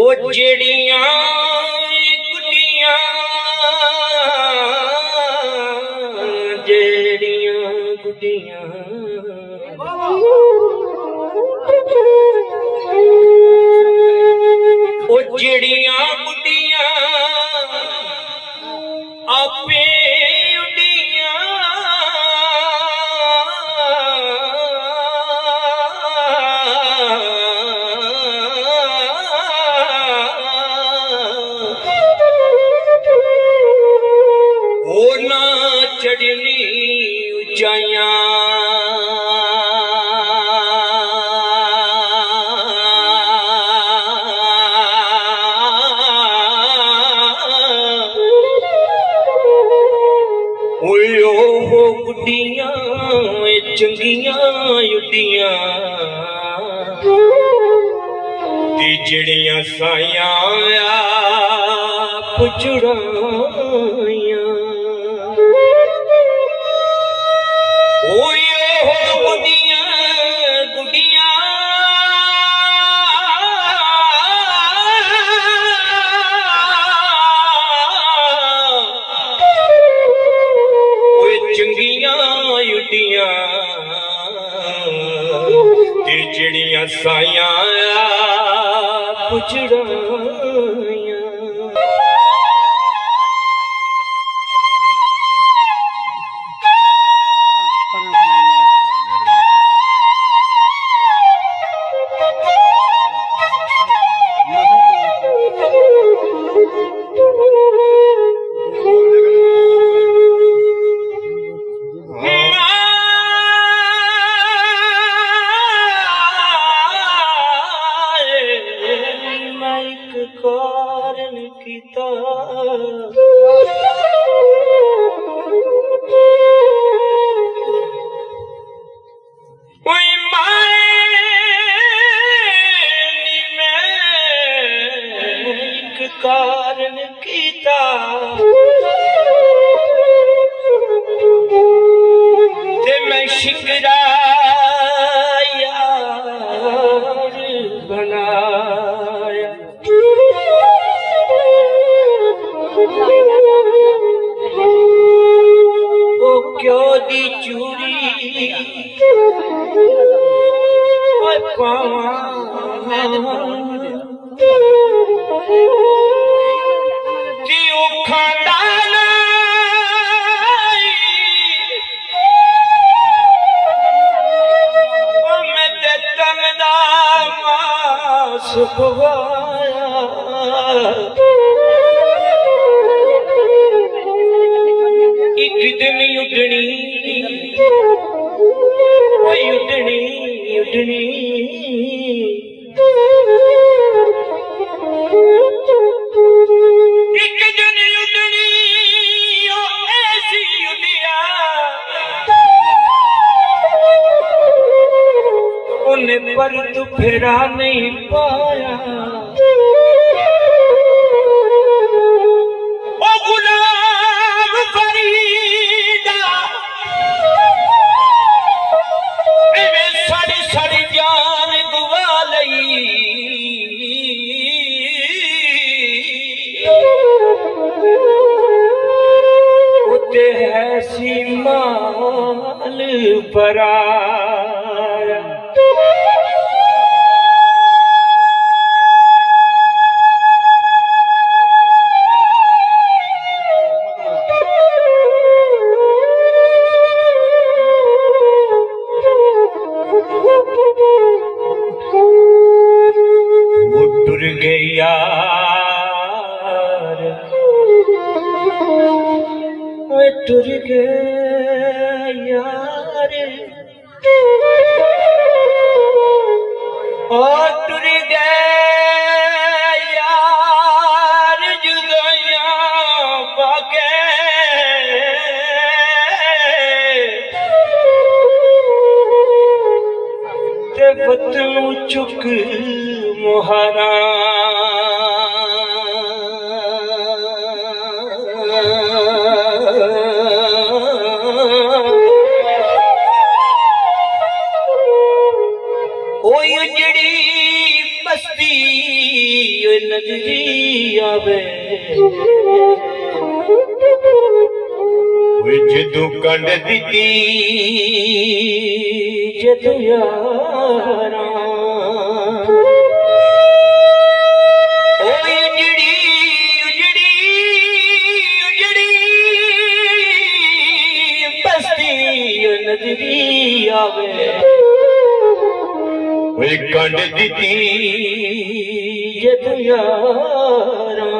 ओ जेड़ियां गुड्डियां जेड़ियां गुड्डियां ओ जेड़ियां गुड्डियां आपे उड्डियां चढ़नी ऊंचाइयां ओयो हो गुड्डियां चंगियां उड्डियां ते जेड़ियां साइयां पुचड़ाइयां जेड़ियां साइयां पुचड़ाइयां कारण कीता कारण कीता ते मैं शिकरा यार बनाया ओ क्यों दी चूरी एक दिन उडनी उडनी उडनी एक दिन उडनी ऐसी उडिया उन्हें पर तू फेरा नहीं पाया ओ गुलाम फरीदा एवें साड़ी साड़ी जान गवा लई उते है सी माल पराया टुर गए यार टुर गए यार और टुर गए यार जुदाइयां पाके ते वतन चुक मुहारा ओ उजड़ी बस्ती नजरी आवे जदू कंड दी जदू यारा नजरी आवे कंड दी जदू यारा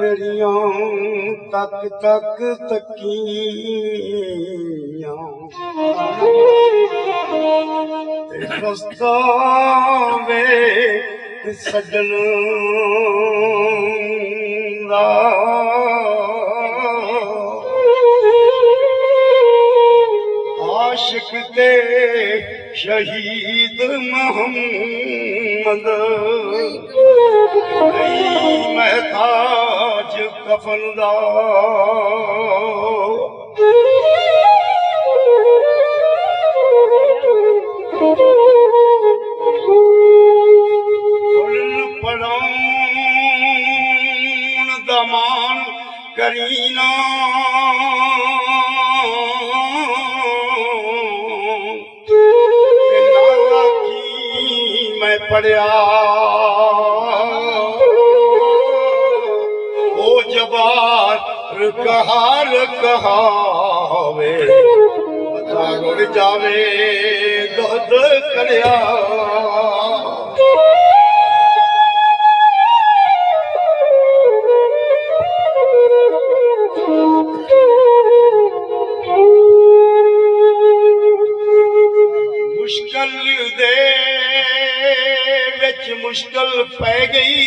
मेरियां तक तक तकियां रस्ता वे सजन दा आशिक ते शहीद मोहम्मद महताज कफन दा पढ़ाउण दमान करीना मैं पढ़िया ओ जबार कहार कहावे रुड़ जावे दुध करिया मुश्किल दे विच मुश्किल पै गई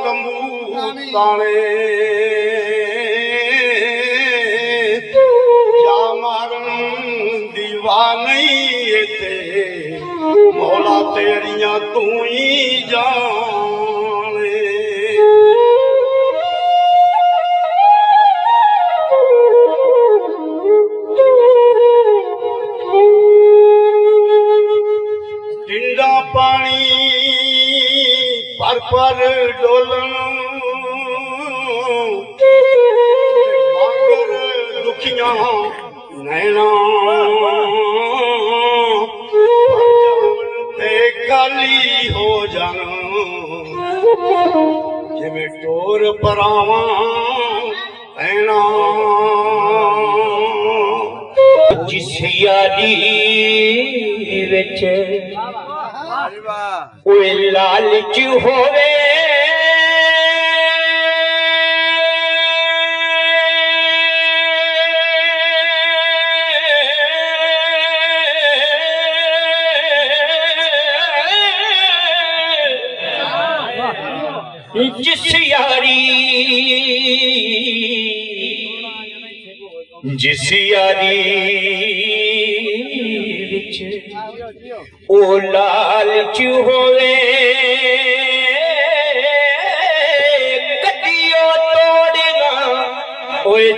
तंबू ताने जा मारन दीवा नहीं इथे मौला तेरियां तू ही जाने टिंडा पानी पर डोलन वांगर दुखियां नैना ते खाली हो जाना जिवें टोर परावा ऐना जिस यारी विच ओए लालच होवे जिस यारी विच ओ लालच होवे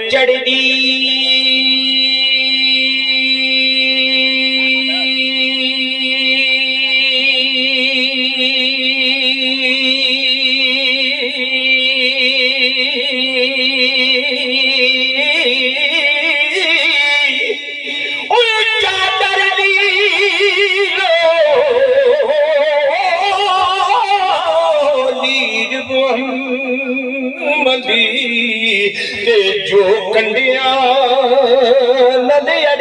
ਚੜਦੀ ਤੇ ਜੋ ਕੰਡਿਆਂ ਨਦੀਆਂ